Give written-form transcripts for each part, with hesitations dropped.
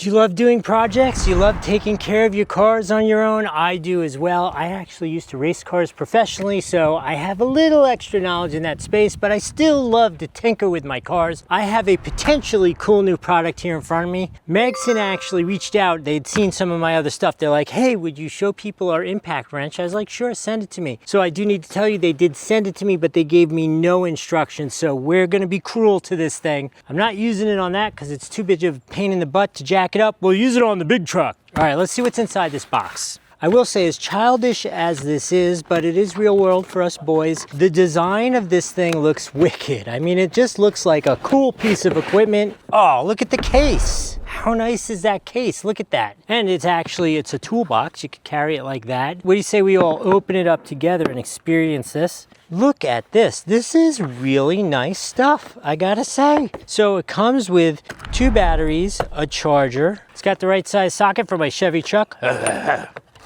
Do you love doing projects? Do you love taking care of your cars on your own? I do as well. I actually used to race cars professionally, so I have a little extra knowledge in that space, but I still love to tinker with my cars. I have a potentially cool new product here in front of me. Magsen actually reached out. They'd seen some of my other stuff. They're like, hey, would you show people our impact wrench? I was like, sure, send it to me. So I do need to tell you, they did send it to me, but they gave me no instructions. So we're gonna be cruel to this thing. I'm not using it on that because it's too big of a pain in the butt to jack it up. We'll use it on the big truck. All right, let's see what's inside this box. I will say, as childish as this is, but it is real world for us boys, the design of this thing looks wicked. I mean, it just looks like a cool piece of equipment. Oh, look at the case. How nice is that case? Look at that. And it's a toolbox. You could carry it like that. What do you say we all open it up together and experience this? Look at this. This is really nice stuff, I gotta say. So it comes with 2 batteries, a charger. It's got the right size socket for my Chevy truck.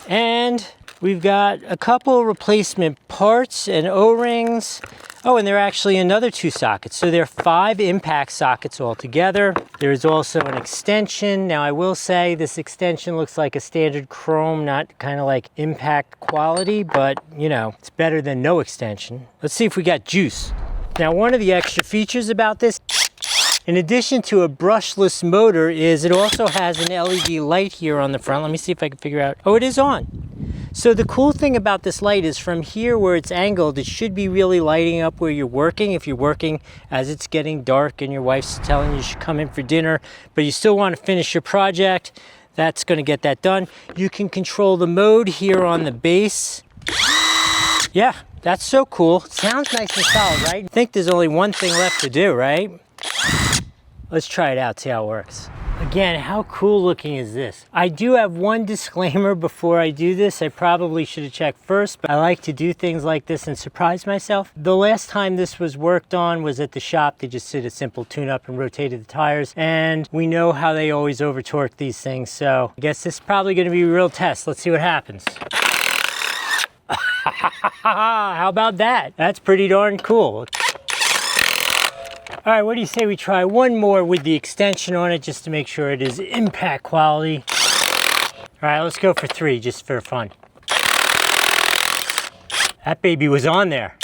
And we've got a couple replacement parts and O-rings. Oh, and there are actually another 2 sockets. So there are 5 impact sockets altogether. There is also an extension. Now I will say this extension looks like a standard chrome, not kind of like impact quality, but you know, it's better than no extension. Let's see if we got juice. Now, one of the extra features about this, in addition to a brushless motor, is it also has an LED light here on the front. Let me see if I can figure out. Oh, it is on. So the cool thing about this light is from here where it's angled, it should be really lighting up where you're working. If you're working as it's getting dark and your wife's telling you should come in for dinner, but you still want to finish your project, that's going to get that done. You can control the mode here on the base. Yeah, that's so cool. Sounds nice and solid, right? I think there's only one thing left to do, right? Let's try it out, see how it works. Again, how cool looking is this? I do have one disclaimer before I do this. I probably should have checked first, but I like to do things like this and surprise myself. The last time this was worked on was at the shop. They just did a simple tune-up and rotated the tires, and we know how they always over-torque these things, so I guess this is probably gonna be a real test. Let's see what happens. How about that? That's pretty darn cool. All right, what do you say we try one more with the extension on it just to make sure it is impact quality? All right, let's go for 3 just for fun. That baby was on there.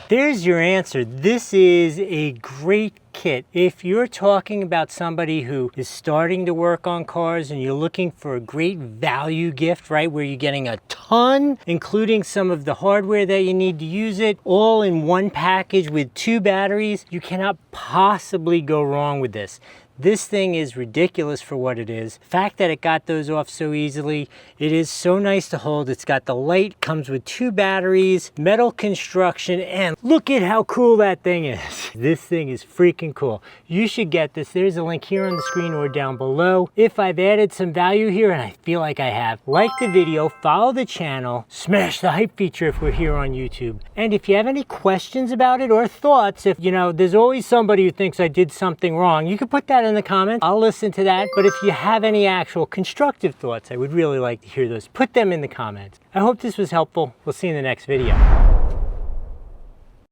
There's your answer. This is a great kit. If you're talking about somebody who is starting to work on cars and you're looking for a great value gift, right, where you're getting a ton, including some of the hardware that you need to use it, all in one package with 2 batteries, you cannot possibly go wrong with this. This thing is ridiculous for what it is. The fact that it got those off so easily, it is so nice to hold. It's got the light, comes with 2 batteries, metal construction, and look at how cool that thing is. This thing is freaking cool. You should get this. There's a link here on the screen or down below. If I've added some value here, and I feel like I have, like the video, follow the channel, smash the hype feature if we're here on YouTube. And if you have any questions about it or thoughts, if you know, there's always somebody who thinks I did something wrong, you can put that in the comments. I'll listen to that. But if you have any actual constructive thoughts, I would really like to hear those. Put them in the comments. I hope this was helpful. We'll see you in the next video.